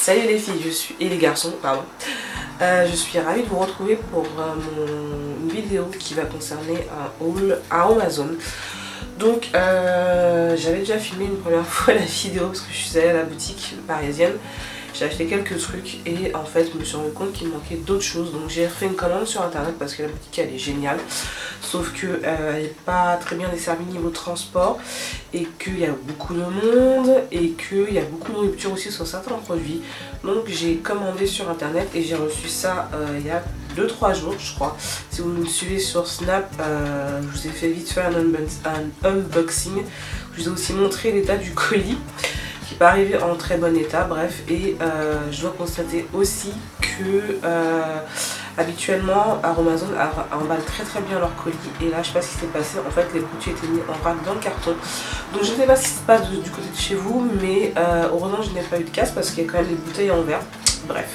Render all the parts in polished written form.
Salut les filles et les garçons, pardon. Je suis ravie de vous retrouver pour une vidéo qui va concerner un haul à Amazon. Donc j'avais déjà filmé une première fois la vidéo parce que je suis allée à la boutique parisienne. J'ai acheté quelques trucs et en fait je me suis rendu compte qu'il me manquait d'autres choses. Donc j'ai fait une commande sur internet parce que la boutique elle est géniale. Sauf que elle n'est pas très bien desservie niveau transport et qu'il y a beaucoup de monde et qu'il y a beaucoup de rupture aussi sur certains produits. Donc j'ai commandé sur internet et j'ai reçu ça il y a 2-3 jours je crois. Si vous me suivez sur Snap, je vous ai fait vite fait un unboxing. Je vous ai aussi montré l'état du colis qui n'est pas arrivé en très bon état, bref. Et je dois constater aussi que habituellement Amazon emballe très bien leur colis et là je sais pas ce qui s'est passé, en fait les produits étaient mis en vrac dans le carton. Donc je ne sais pas ce qui se passe du côté de chez vous, mais heureusement je n'ai pas eu de casse parce qu'il y a quand même des bouteilles en verre. Bref,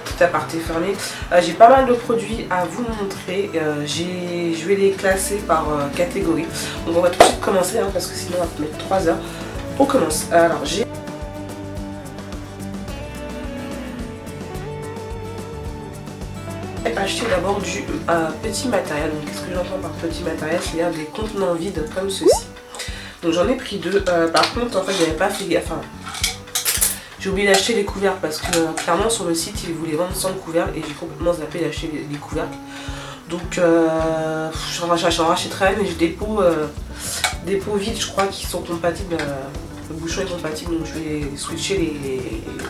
tout aparté fermé. J'ai pas mal de produits à vous montrer, je vais les classer par catégorie. Donc on va tout de suite commencer parce que sinon on va mettre 3 heures. On commence. Alors j'ai acheté d'abord du petit matériel. Donc qu'est-ce que j'entends par petit matériel? C'est-à-dire des contenants vides comme ceci. Donc j'en ai pris 2. Par contre en fait j'avais pas fait gaffe. Enfin, j'ai oublié d'acheter les couvercles parce que clairement sur le site ils voulaient vendre sans le couvercle et j'ai complètement zappé d'acheter les couvercles. Donc j'en rachèterai, mais j'ai des pots vides je crois qui sont compatibles. Le bouchon est compatible, donc je vais switcher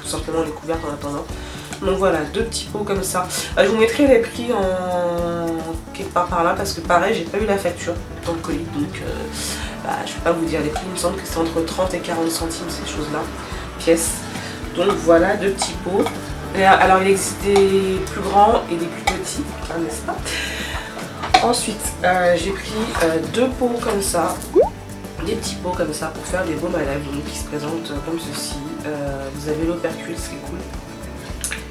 tout simplement les couvercles en attendant. Donc voilà, 2 petits pots comme ça. Je vous mettrai les prix quelque part par là parce que pareil, j'ai pas eu la facture dans le colis, donc je vais pas vous dire les prix. Il me semble que c'est entre 30 et 40 centimes ces choses-là, pièces. Donc voilà, 2 petits pots. Et alors il existe des plus grands et des plus petits, n'est-ce pas? Ensuite, j'ai pris 2 pots comme ça. Des petits pots comme ça pour faire des baumes à lèvres qui se présentent comme ceci. Vous avez l'opercule, ce qui est cool.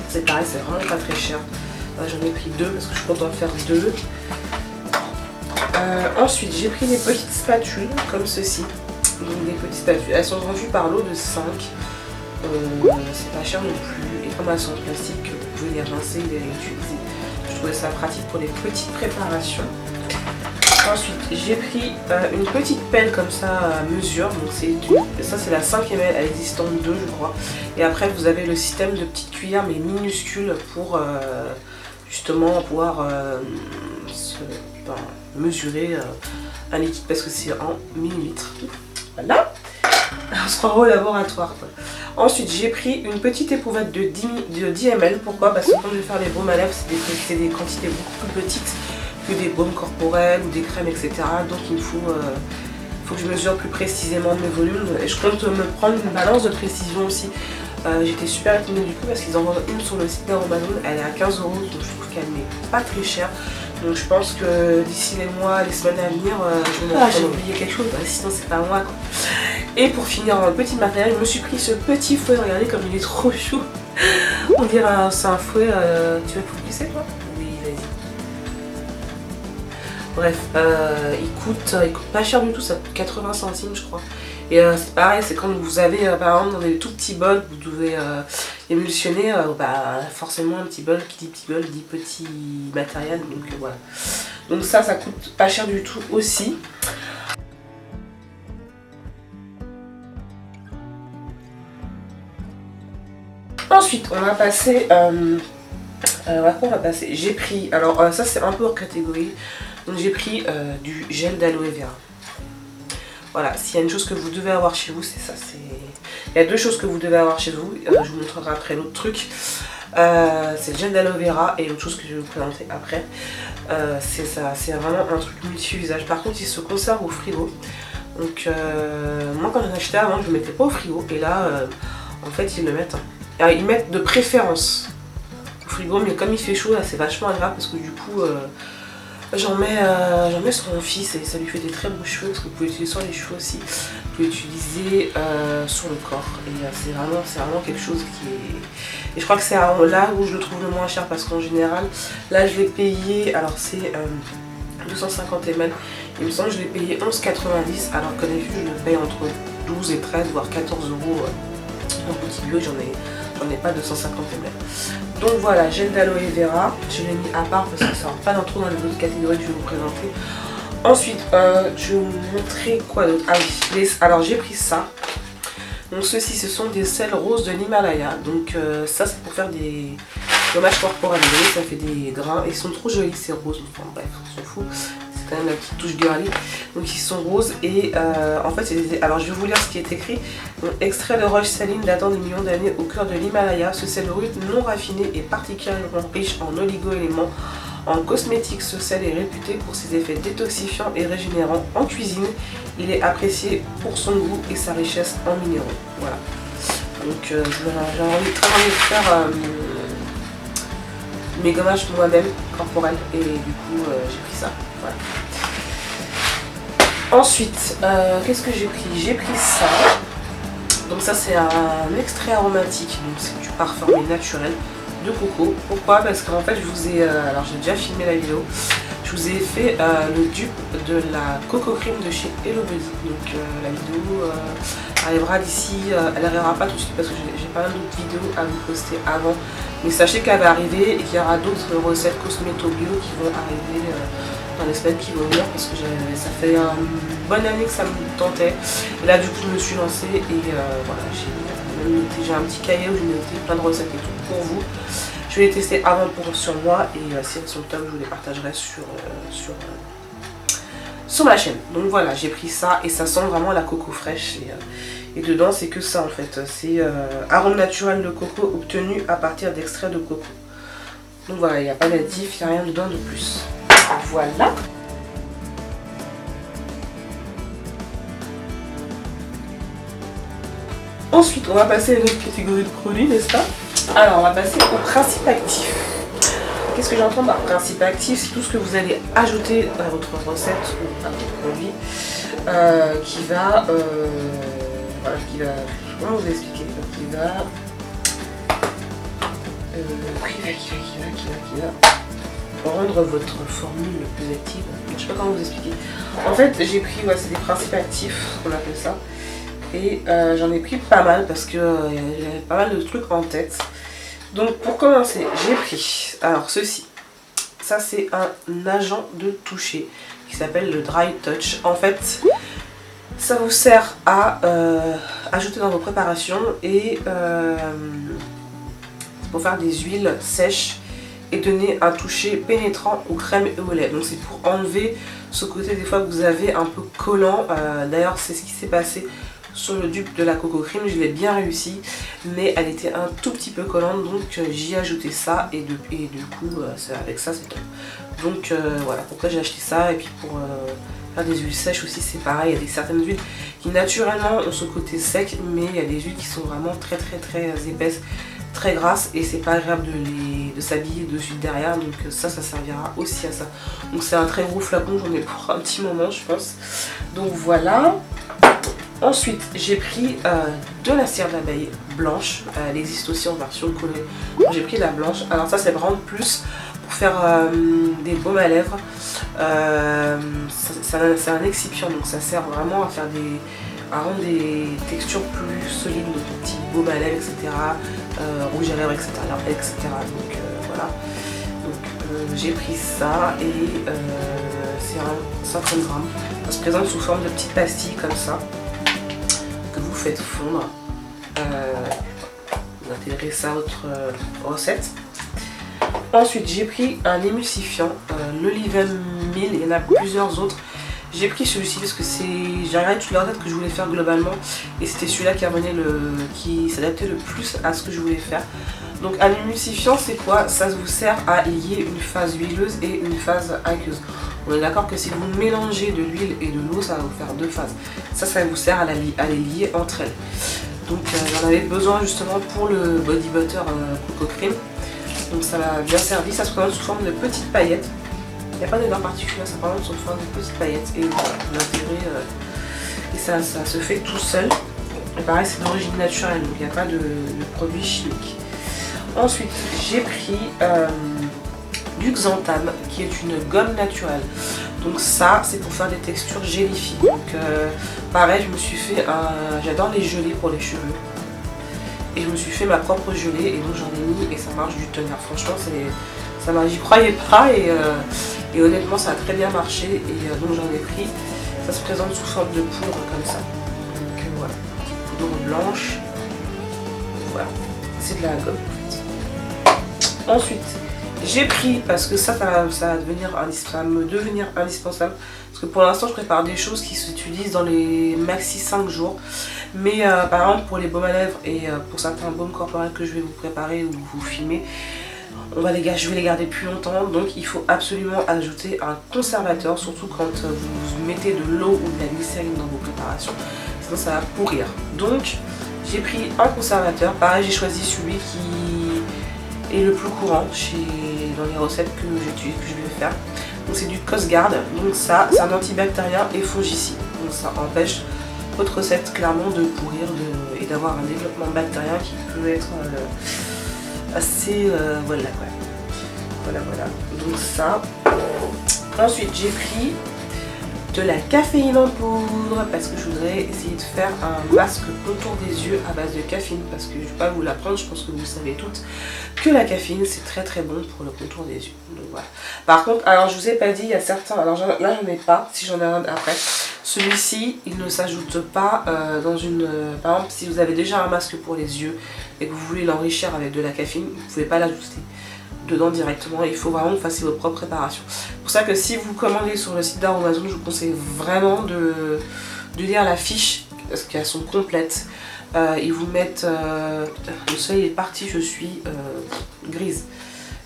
C'est pareil, c'est vraiment pas très cher. J'en ai pris 2 parce que je compte en faire 2. Ensuite, j'ai pris des petites spatules comme ceci. Donc, des petites spatules. Elles sont vendues par lot de 5. C'est pas cher non plus. Et comme elles sont en plastique, vous pouvez les rincer et les réutiliser. Je trouvais ça pratique pour les petites préparations. Ensuite, j'ai pris une petite pelle comme ça à mesure. Donc ça c'est la 5e, elle existe en 2 je crois. Et après vous avez le système de petites cuillères mais minuscules pour justement pouvoir mesurer un liquide parce que c'est en millilitres. Voilà, on se croirait au laboratoire quoi. Ensuite j'ai pris une petite éprouvette de 10 ml. Pourquoi? Parce que quand je vais faire les baumes à lèvres c'est des quantités beaucoup plus petites que des baumes corporels ou des crèmes, etc. Donc il faut que je mesure plus précisément mes volumes. Et je compte me prendre une balance de précision aussi. J'étais super étonnée du coup parce qu'ils en vendent une sur le site d'Amazon. Elle est à 15 €, donc je trouve qu'elle n'est pas très chère. Donc je pense que d'ici les semaines à venir, je vais j'ai oublié quelque chose, sinon c'est pas moi quoi. Et pour finir dans le petit matériel, je me suis pris ce petit fouet. Regardez comme il est trop chou. On dirait c'est un fouet. Tu veux tout glisser toi? Oui, vas-y. Bref, il coûte pas cher du tout, ça coûte 80 centimes je crois. Et c'est pareil, c'est quand vous avez par exemple dans des tout petits bols, vous devez émulsionner, forcément un petit bol, qui dit petit bol dit petit matériel, donc voilà. Donc ça coûte pas cher du tout aussi. Ensuite, on va passer... j'ai pris, alors ça c'est un peu hors catégorie, donc j'ai pris du gel d'aloe vera. Voilà, s'il y a une chose que vous devez avoir chez vous, c'est ça. Il y a 2 choses que vous devez avoir chez vous, je vous montrerai après l'autre truc. C'est le gel d'aloe vera et l'autre chose que je vais vous présenter après. C'est ça, c'est vraiment un truc multi-usage. Par contre, il se conserve au frigo. Donc moi quand j'en achetais avant, je ne le mettais pas au frigo et là, en fait, ils le mettent. Alors, ils mettent de préférence frigo, mais comme il fait chaud là c'est vachement agréable parce que du coup j'en mets sur mon fils et ça lui fait des très beaux cheveux parce que vous pouvez l'utiliser sur les cheveux aussi, vous pouvez l'utiliser sur le corps et c'est vraiment quelque chose qui est... Et je crois que c'est là où je le trouve le moins cher parce qu'en général là je l'ai payé, alors c'est 250 ml, il me semble que je l'ai payé 11,90 alors que d'habitude je le paye entre 12 et 13 voire 14 € en boutique bio. J'en j'en ai pas 250 ml. Donc voilà, gel d'aloe vera, je l'ai mis à part parce que ça rentre pas dans trop dans les autres catégories que je vais vous présenter. Ensuite, je vais vous montrer quoi d'autre. Ah oui, alors j'ai pris ça. Donc ceux-ci, ce sont des sels roses de l'Himalaya. Donc ça, c'est pour faire des dommages corporels. Vous voyez, ça fait des grains. Ils sont trop jolis, ces roses. Enfin bref, on s'en fout. C'est quand même la petite touche girly. Donc ils sont roses et en fait, alors je vais vous lire ce qui est écrit. Donc, extrait de roche saline datant des millions d'années au cœur de l'Himalaya. Ce sel rude non raffiné est particulièrement riche en oligo-éléments. En cosmétique, ce sel est réputé pour ses effets détoxifiants et régénérants. En cuisine, il est apprécié pour son goût et sa richesse en minéraux. Voilà. Donc j'ai très envie de faire mes gommages moi-même corporels et du coup j'ai pris ça. Voilà. Ensuite, qu'est-ce que j'ai pris? J'ai pris ça. Donc ça c'est un extrait aromatique, donc c'est du parfum mais naturel. De coco. Pourquoi? Parce qu'en fait je vous ai, alors j'ai déjà filmé la vidéo, je vous ai fait le dupe de la Coco Cream de chez Hello Buddy. Donc la vidéo arrivera d'ici, elle n'arrivera pas tout de suite parce que j'ai pas mal d'autres vidéos à vous poster avant. Mais sachez qu'elle va arriver et qu'il y aura d'autres recettes cosméto bio qui vont arriver dans les semaines qui vont venir parce que ça fait une bonne année que ça me tentait. Et là du coup je me suis lancée et voilà, j'ai un petit cahier où j'ai noté plein de recettes et tout pour vous. Je vais les tester avant sur moi et si elles sont top, je vous les partagerai sur ma chaîne. Donc voilà, j'ai pris ça et ça sent vraiment la coco fraîche et dedans c'est que ça en fait. C'est arôme naturel de coco obtenu à partir d'extrait de coco. Donc voilà, il n'y a pas d'additif, il n'y a rien dedans de plus. Voilà. Ensuite, on va passer à une autre catégorie de produits, n'est-ce pas? Alors, on va passer au principe actif. Qu'est-ce que j'entends par principe actif? C'est tout ce que vous allez ajouter à votre recette ou à votre produit qui va, comment vous expliquer? Qui va rendre votre formule le plus active. Je sais pas comment vous expliquer. En fait, j'ai pris, c'est des principes actifs, on appelle ça. Et j'en ai pris pas mal parce que j'avais pas mal de trucs en tête. Donc pour commencer, j'ai pris, alors ceci. Ça c'est un agent de toucher qui s'appelle le Dry Touch. En fait, ça vous sert à ajouter dans vos préparations et pour faire des huiles sèches et donner un toucher pénétrant aux crèmes et au lait. Donc c'est pour enlever ce côté des fois que vous avez un peu collant. D'ailleurs c'est ce qui s'est passé sur le dupe de la Coco Cream, je l'ai bien réussi, mais elle était un tout petit peu collante, donc j'y ai ajouté ça et du coup avec ça c'est top. Donc voilà pourquoi j'ai acheté ça. Et puis pour faire des huiles sèches aussi c'est pareil, il y a certaines huiles qui naturellement ont ce côté sec, mais il y a des huiles qui sont vraiment très épaisses, très grasses et c'est pas agréable de s'habiller dessus derrière, donc ça servira aussi à ça. Donc c'est un très gros flacon, j'en ai pour un petit moment je pense. Donc voilà. Ensuite, j'ai pris de la cire d'abeille blanche. Elle existe aussi en version colorée. J'ai pris la blanche. Alors ça, c'est vraiment plus pour faire des baumes à lèvres. C'est un excipient, donc ça sert vraiment à rendre des textures plus solides, donc des petits baumes à lèvres, etc. Rouge à lèvres, etc. Donc voilà. Donc j'ai pris ça et c'est un 50 grammes. Ça se présente sous forme de petites pastilles comme ça. Vous faites fondre, vous intégrez ça à votre recette. Ensuite j'ai pris un émulsifiant, l'Olive Mill, il y en a plusieurs autres. J'ai pris celui-ci parce que j'ai regardé toutes les recettes que je voulais faire globalement et c'était celui-là qui s'adaptait le plus à ce que je voulais faire. Donc un émulsifiant c'est quoi? Ça vous sert à lier une phase huileuse et une phase aqueuse. On est d'accord que si vous mélangez de l'huile et de l'eau, ça va vous faire deux phases. Ça vous sert à les lier entre elles. Donc j'en avais besoin justement pour le body butter Coco Cream. Donc ça m'a bien servi. Ça se présente sous forme de petites paillettes. Il n'y a pas d'odeur particulière, ça se présente sous forme de petites paillettes. Et voilà, vous l'intégrez et ça se fait tout seul. Et pareil, c'est d'origine naturelle, donc il n'y a pas de produits chimiques. Ensuite, j'ai pris du Xanthan qui est une gomme naturelle. Donc ça c'est pour faire des textures gélifiées. Donc pareil, je me suis fait j'adore les gelées pour les cheveux et je me suis fait ma propre gelée et donc j'en ai mis et ça marche du tonnerre. Franchement ça marche, j'y croyais pas et honnêtement ça a très bien marché et donc j'en ai pris. Ça se présente sous forme de poudre comme ça. Donc voilà, poudre blanche. Voilà, c'est de la gomme en fait. Ensuite, j'ai pris, parce que ça va me devenir indispensable, parce que pour l'instant je prépare des choses qui s'utilisent dans les maxi 5 jours. Mais par exemple pour les baumes à lèvres et pour certains baumes corporels que je vais vous préparer ou vous filmer, je vais les garder plus longtemps, donc il faut absolument ajouter un conservateur, surtout quand vous mettez de l'eau ou de la glycérine dans vos préparations, sinon ça va pourrir. Donc j'ai pris un conservateur, pareil j'ai choisi celui qui est le plus courant dans les recettes que je vais faire. Donc c'est du Costgard, donc ça c'est un antibactérien et fongicide, donc ça empêche votre recette clairement de pourrir et d'avoir un développement bactérien qui peut être assez voilà quoi. Voilà, donc ça. Ensuite j'ai pris de la caféine en poudre parce que je voudrais essayer de faire un masque contour des yeux à base de caféine, parce que je ne vais pas vous l'apprendre, je pense que vous le savez toutes que la caféine c'est très très bon pour le contour des yeux. Donc voilà. Par contre, alors je vous ai pas dit, il y a certains, alors là j'en ai pas, si j'en ai un après. Celui-ci il ne s'ajoute pas dans une, par exemple si vous avez déjà un masque pour les yeux et que vous voulez l'enrichir avec de la caféine, vous ne pouvez pas l'ajouter dedans directement, il faut vraiment que vous fassiez votre propre préparation. C'est pour ça que si vous commandez sur le site d'Aromazone, je vous conseille vraiment de lire la fiche parce qu'elles sont complètes. Ils vous mettent, le soleil est parti, je suis grise.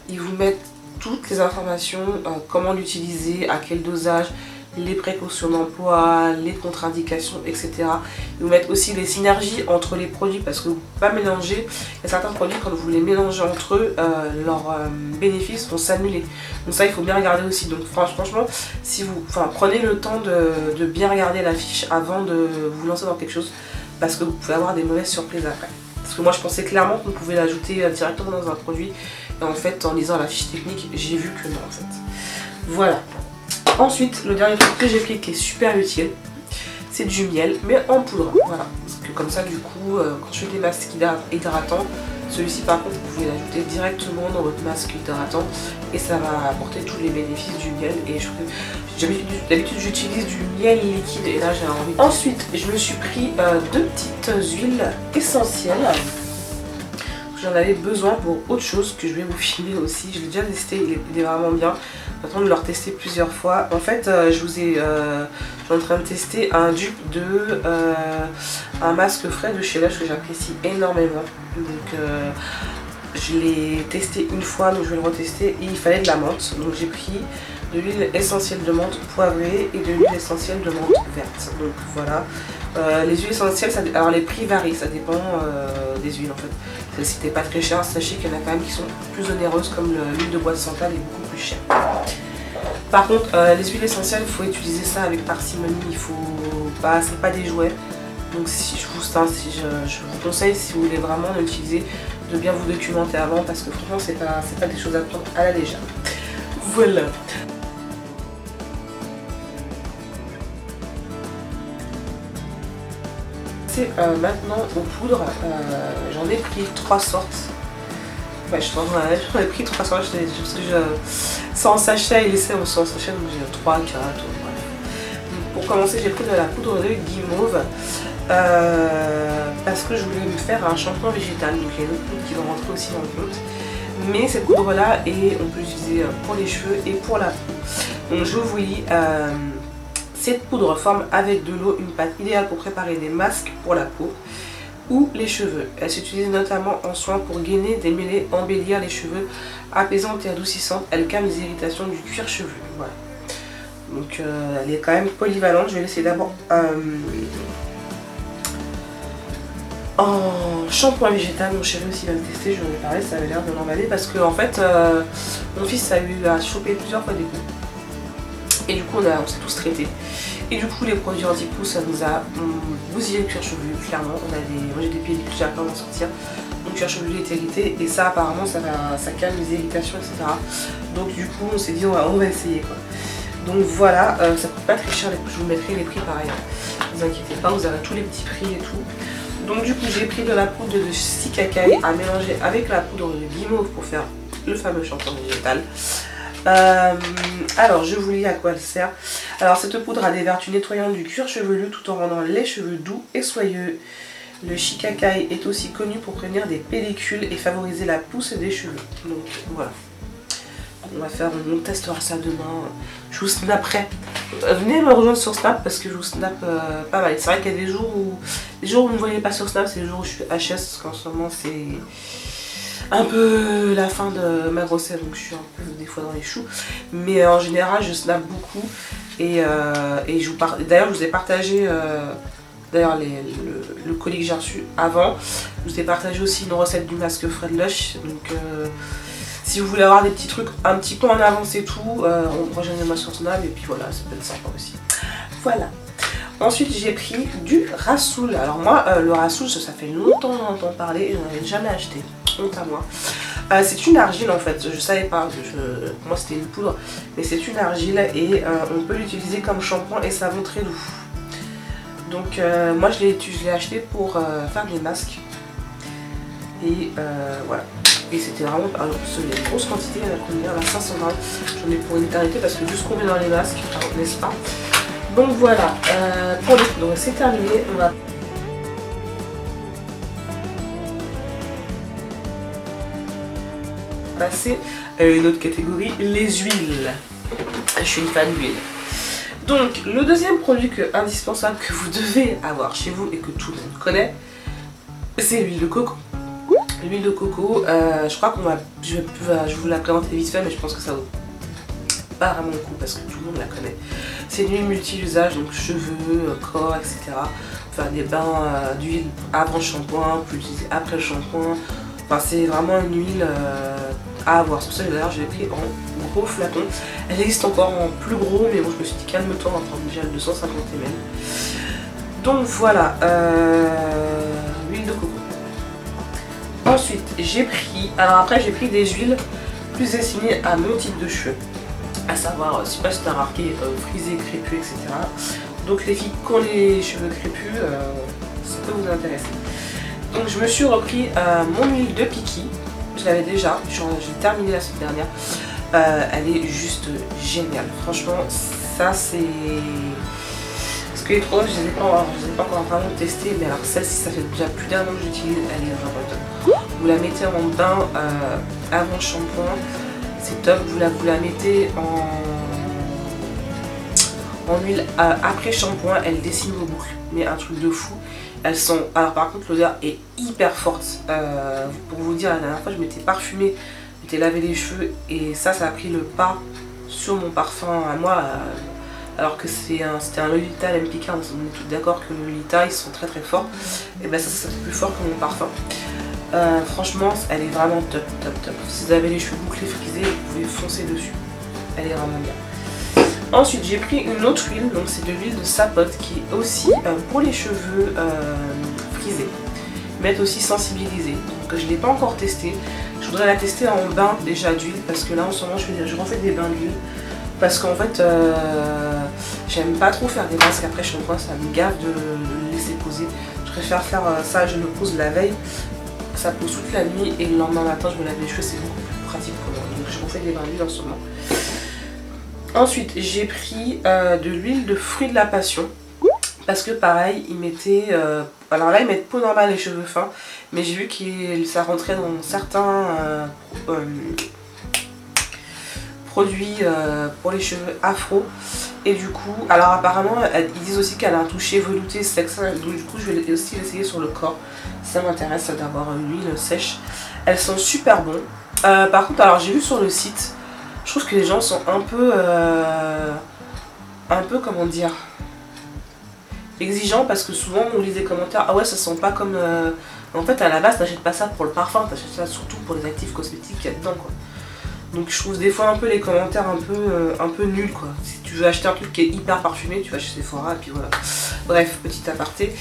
Ils vous mettent toutes les informations, comment l'utiliser, à quel dosage, les précautions d'emploi, les contre-indications, etc. Ils vous mettent aussi les synergies entre les produits parce que vous ne pouvez pas mélanger. Il y a certains produits, quand vous les mélangez entre eux, leurs bénéfices vont s'annuler. Donc ça, il faut bien regarder aussi. Donc franchement, si vous prenez le temps de bien regarder la fiche avant de vous lancer dans quelque chose, parce que vous pouvez avoir des mauvaises surprises après. Parce que moi, je pensais clairement qu'on pouvait l'ajouter directement dans un produit. Et en fait, en lisant la fiche technique, j'ai vu que non en fait. Voilà. Ensuite, le dernier truc que j'ai pris qui est super utile, c'est du miel, mais en poudre. Voilà, parce que comme ça, du coup, quand je fais des masques hydratants, celui-ci par contre, vous pouvez l'ajouter directement dans votre masque hydratant et ça va apporter tous les bénéfices du miel. Et d'habitude, j'utilise du miel liquide et là, j'ai envie. Ensuite, je me suis pris 2 petites huiles essentielles. J'en avais besoin pour autre chose que je vais vous filmer aussi. Je l'ai déjà testé, il est vraiment bien. J'attends de le retester plusieurs fois. En fait, je suis en train de tester un dupe de un masque frais de chez Lush que j'apprécie énormément. Donc je l'ai testé une fois, donc je vais le retester et il fallait de la menthe. Donc j'ai pris de l'huile essentielle de menthe poivrée et de l'huile essentielle de menthe verte. Donc voilà. Les huiles essentielles, alors les prix varient, ça dépend des huiles en fait. Celle-ci n'était pas très chère, sachez qu'il y en a quand même qui sont plus onéreuses, comme l'huile de bois de santal est beaucoup plus chère. Par contre, les huiles essentielles, il faut utiliser ça avec parcimonie, il faut pas, c'est pas des jouets. Donc si je vous conseille, si vous voulez vraiment l'utiliser, de bien vous documenter avant, parce que franchement c'est pas des choses à prendre à la légère. Voilà. Maintenant aux poudres, j'en ai pris 3 sortes. Ouais, j'en ai pris 3 sortes, c'est en sachet et laissé en sachet, donc j'ai 3, 4, bref. Donc, pour commencer, j'ai pris de la poudre de guimauve parce que je voulais me faire un shampoing végétal, donc il y a une autre poudre qui va rentrer aussi dans le compte. Mais cette poudre là, on peut l'utiliser pour les cheveux et pour la peau. Donc je vous lis. Cette poudre forme avec de l'eau une pâte idéale pour préparer des masques pour la peau ou les cheveux. Elle s'utilise notamment en soins pour gainer, démêler, embellir les cheveux, apaisante et adoucissante. Elle calme les irritations du cuir chevelu. Voilà. Donc elle est quand même polyvalente. Je vais laisser d'abord en shampoing végétal. Mon chéri aussi va le tester, je lui ai parlé, ça avait l'air de l'emballer parce que en fait mon fils a eu à choper plusieurs fois des coups. Et du coup on s'est tous traités. Et du coup les produits anti-poux ça nous a bousillé le cuir chevelu, clairement. Moi j'ai des pellicules, j'ai à d'en sortir. Donc le cuir chevelu est irrité et ça apparemment ça calme les irritations, etc. Donc du coup on s'est dit on va essayer quoi. Donc voilà, ça coûte pas très cher les prix, je vous mettrai les prix pareil. Ne vous inquiétez pas, vous aurez tous les petits prix et tout. Donc du coup j'ai pris de la poudre de Shikakai à mélanger avec la poudre de guimauve pour faire le fameux shampoing végétal. Alors je vous lis à quoi elle sert. Alors cette poudre a des vertus nettoyantes du cuir chevelu tout en rendant les cheveux doux et soyeux. Le Shikakai est aussi connu pour prévenir des pellicules et favoriser la pousse des cheveux. Donc voilà. On testera ça demain. Je vous snapperai. Venez me rejoindre sur Snap parce que je vous snap pas mal. C'est vrai qu'il y a des jours où vous ne me voyez pas sur Snap, c'est les jours où je suis HS parce qu'en ce moment c'est un peu la fin de ma grossesse, donc je suis un peu des fois dans les choux. Mais en général je snap beaucoup et d'ailleurs je vous ai partagé d'ailleurs le colis que j'ai reçu avant. Je vous ai partagé aussi une recette du masque Fred Lush. Donc si vous voulez avoir des petits trucs un petit peu en avance et tout, rejoignez-moi sur Snap et puis voilà, ça peut être sympa aussi. Voilà. Ensuite j'ai pris du Rassoul. Alors moi le Rassoul ça fait longtemps que j'en entends parler et je n'en avais jamais acheté. Honte à moi. C'est une argile en fait, je savais pas, moi c'était une poudre, mais c'est une argile et on peut l'utiliser comme shampoing et savon très doux. Donc moi je l'ai acheté pour faire des masques et voilà. Et c'était vraiment, alors c'est une grosse quantité, il y en a combien là, 500 grammes. J'en ai pour une éternité parce que vu ce qu'on met dans les masques, n'est-ce pas? Donc voilà, pour les poudres c'est terminé. On va passer à une autre catégorie, les huiles. Je suis une fan d'huile. Donc le deuxième produit indispensable que vous devez avoir chez vous et que tout le monde connaît, c'est l'huile de coco. L'huile de coco, je crois je vais vous la présenter vite fait, mais je pense que ça vaut pas vraiment le coup parce que tout le monde la connaît. C'est une huile multi-usage, donc cheveux, corps, etc. Faire des bains d'huile avant le shampoing, puis l'utiliser après le shampoing. Enfin, c'est vraiment une huile à avoir. C'est pour ça que d'ailleurs je l'ai pris en gros flacon. Elle existe encore en plus gros, mais bon, je me suis dit calme-toi, on va prendre déjà le 250 ml. Donc voilà, l'huile de coco. Ensuite, j'ai pris des huiles plus destinées à mon type de cheveux. À savoir, je sais pas si tu as remarqué, frisé, crépus, etc. Donc les filles qui ont les cheveux crépus, ça peut vous intéresser. Donc je me suis repris mon huile de Piki. Je l'avais déjà, j'ai terminé la semaine dernière. Elle est juste géniale. Franchement, ça c'est... Parce que les trois, je les ai pas encore vraiment testé, mais alors celle-ci, ça fait déjà plus d'un an que j'utilise, elle est vraiment top. Vous la mettez en bain avant le shampoing, c'est top. Vous la mettez en huile après shampoing, elle dessine vos boucles, mais un truc de fou. Elles sont... Alors par contre l'odeur est hyper forte. Pour vous dire, la dernière fois je m'étais parfumée, je m'étais lavé les cheveux et ça a pris le pas sur mon parfum à moi. Alors que c'était un Lolita MPK, on est tous d'accord que le Lolita ils sont très très forts. Et ben ça c'est plus fort que mon parfum. Franchement elle est vraiment top. Si vous avez les cheveux bouclés frisés, vous pouvez foncer dessus. Elle est vraiment bien. Ensuite j'ai pris une autre huile, donc c'est de l'huile de sapote qui est aussi pour les cheveux frisés, mais être aussi sensibilisé. Donc je ne l'ai pas encore testé. Je voudrais la tester en bain déjà d'huile parce que là en ce moment je refais des bains d'huile. Parce qu'en fait, j'aime pas trop faire des masques après shampoing, ça me gave de le laisser poser. Je préfère faire ça, je le pose la veille, ça pose toute la nuit et le lendemain matin je me lave les cheveux, c'est beaucoup plus pratique pour moi. Donc je refais des bains d'huile en ce moment. Ensuite, j'ai pris de l'huile de fruits de la passion. Parce que pareil, ils mettaient... alors là, ils mettent peau normale et cheveux fins. Mais j'ai vu que ça rentrait dans certains... produit pour les cheveux afro et du coup alors apparemment ils disent aussi qu'elle a un toucher velouté sexe, donc du coup je vais aussi l'essayer sur le corps, ça m'intéresse d'avoir une huile sèche. Elles sont super bonnes. Par contre alors j'ai vu sur le site, je trouve que les gens sont un peu comment dire, exigeants parce que souvent on lit des commentaires, ah ouais ça sent pas comme en fait à la base t'achètes pas ça pour le parfum, t'achètes ça surtout pour les actifs cosmétiques qu'il y a dedans quoi. Donc je trouve des fois un peu les commentaires un peu nuls quoi. Si tu veux acheter un truc qui est hyper parfumé, tu vas chez Sephora et puis voilà. Bref, petit aparté.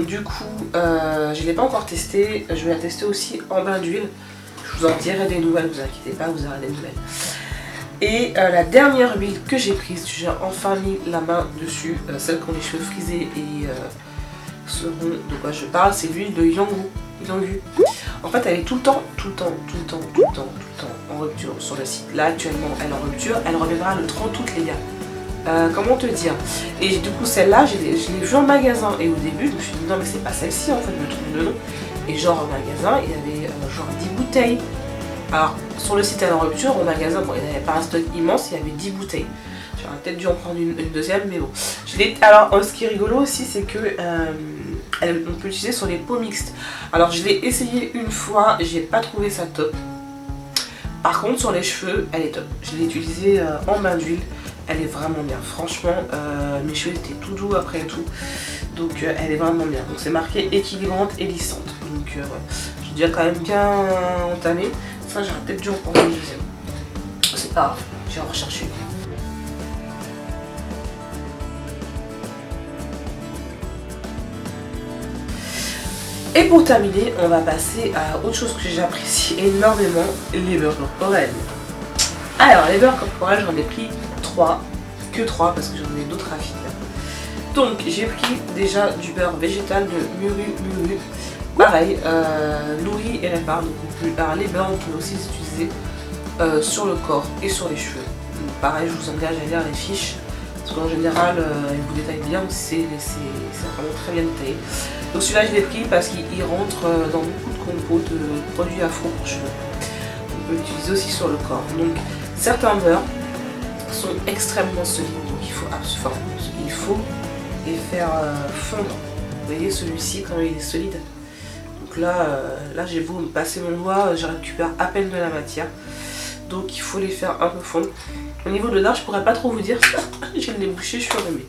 Du coup, je ne l'ai pas encore testé. Je vais la tester aussi en bain d'huile. Je vous en dirai des nouvelles, vous inquiétez pas, vous aurez des nouvelles. Et la dernière huile que j'ai prise, j'ai enfin mis la main dessus, celle qui ont les cheveux frisés et sauront de quoi je parle, c'est l'huile de Yangu. En fait, elle est tout le temps en rupture sur le site. Là, actuellement, elle est en rupture. Elle reviendra le 30 août, les gars. Comment te dire? Et du coup, celle-là, je l'ai vue en magasin. Et au début, je me suis dit, non, mais c'est pas celle-ci, en fait, je me trompe de nom. Et genre, en magasin, il y avait genre 10 bouteilles. Alors, sur le site, elle est en rupture. Au magasin, bon, il n'y avait pas un stock immense, il y avait 10 bouteilles. J'aurais peut-être dû en prendre une deuxième, mais bon. Alors, ce qui est rigolo aussi, c'est que on peut l'utiliser sur les peaux mixtes. Alors, je l'ai essayé une fois, j'ai pas trouvé ça top. Par contre, sur les cheveux, elle est top. Je l'ai utilisée en bain d'huile, elle est vraiment bien. Franchement, mes cheveux étaient tout doux après et tout. Donc, elle est vraiment bien. Donc, c'est marqué équilibrante et lissante. Donc, ouais. J'ai déjà quand même bien entamé. Ça, j'aurais peut-être dû en prendre une deuxième. C'est pas grave, j'ai recherché. Et pour terminer, on va passer à autre chose que j'apprécie énormément, les beurres corporels. Alors, les beurres corporels, j'en ai pris 3, que 3 parce que j'en ai d'autres à finir. Donc, j'ai pris déjà du beurre végétal de Muru. Pareil, nourri et répare. Alors, les beurres, on peut aussi les utiliser sur le corps et sur les cheveux. Donc, pareil, je vous engage à lire les fiches. Parce qu'en général, ils vous détaillent bien, c'est vraiment très bien détaillé. Donc celui-là, je l'ai pris parce qu'il rentre dans beaucoup de compos de produits afro pour cheveux. On peut l'utiliser aussi sur le corps. Donc certains beurres sont extrêmement solides, donc il faut les faire fondre. Vous voyez celui-ci, quand il est solide. Donc là j'ai beau me passer mon doigt, je récupère à peine de la matière. Donc il faut les faire un peu fondre. Au niveau de l'art, je pourrais pas trop vous dire. Je l'ai bouché, je suis enrhumée.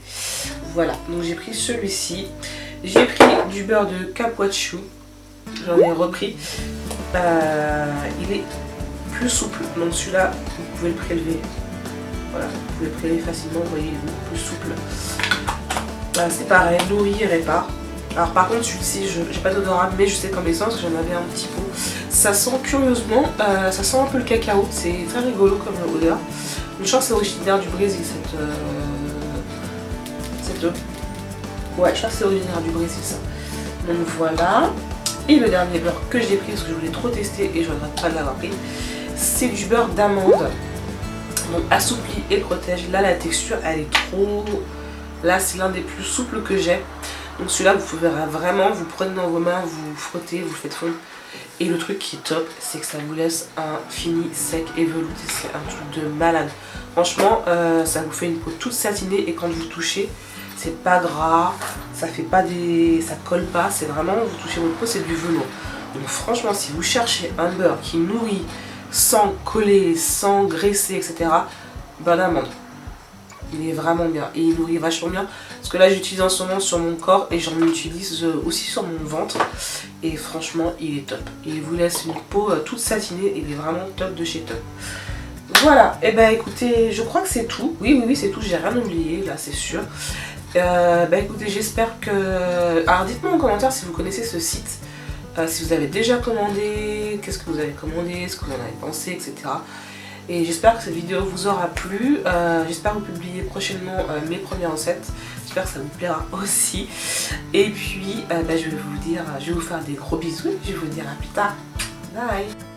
Voilà, donc j'ai pris celui-ci. J'ai pris du beurre de Capuaccio. J'en ai repris. Il est plus souple. Donc celui-là, vous pouvez le prélever. Voilà, vous pouvez le prélever facilement. Vous voyez, il est beaucoup plus souple. C'est pareil, nourrit et répare. Alors par contre, celui-ci, j'ai pas d'odorant, mais je sais qu'en essence, j'en avais un petit peu. Ça sent curieusement, ça sent un peu le cacao. C'est très rigolo comme odeur. Je crois que c'est originaire du Brésil, ouais, je crois que c'est originaire du Brésil, ça. Donc voilà. Et le dernier beurre que j'ai pris, parce que je voulais trop tester et je ne regrette pas de l'avoir pris, c'est du beurre d'amande. Donc assoupli et protège. Là, la texture, elle est trop... Là, c'est l'un des plus souples que j'ai. Donc celui-là, vous pouvez vraiment, vous prenez dans vos mains, vous frottez, vous le faites fondre. Et le truc qui est top, c'est que ça vous laisse un fini, sec et velouté. C'est un truc de malade. Franchement, ça vous fait une peau toute satinée et quand vous touchez, c'est pas gras, ça fait pas ça colle pas. C'est vraiment, vous touchez votre peau, c'est du velours. Donc franchement, si vous cherchez un beurre qui nourrit sans coller, sans graisser, etc., beurre d'amande. Il est vraiment bien et il nourrit vachement bien parce que là j'utilise en ce moment sur mon corps et j'en utilise aussi sur mon ventre et franchement il est top. Il vous laisse une peau toute satinée et il est vraiment top de chez top. Voilà, et bah écoutez, je crois que c'est tout. Oui c'est tout, j'ai rien oublié là, c'est sûr. Bah écoutez, j'espère que... Alors dites-moi en commentaire si vous connaissez ce site, si vous avez déjà commandé, qu'est-ce que vous avez commandé, ce que vous en avez pensé, etc. Et j'espère que cette vidéo vous aura plu. J'espère vous publier prochainement mes premières recettes. J'espère que ça vous plaira aussi. Et puis, je vais vous dire, je vais vous faire des gros bisous. Je vais vous dire à plus tard. Bye.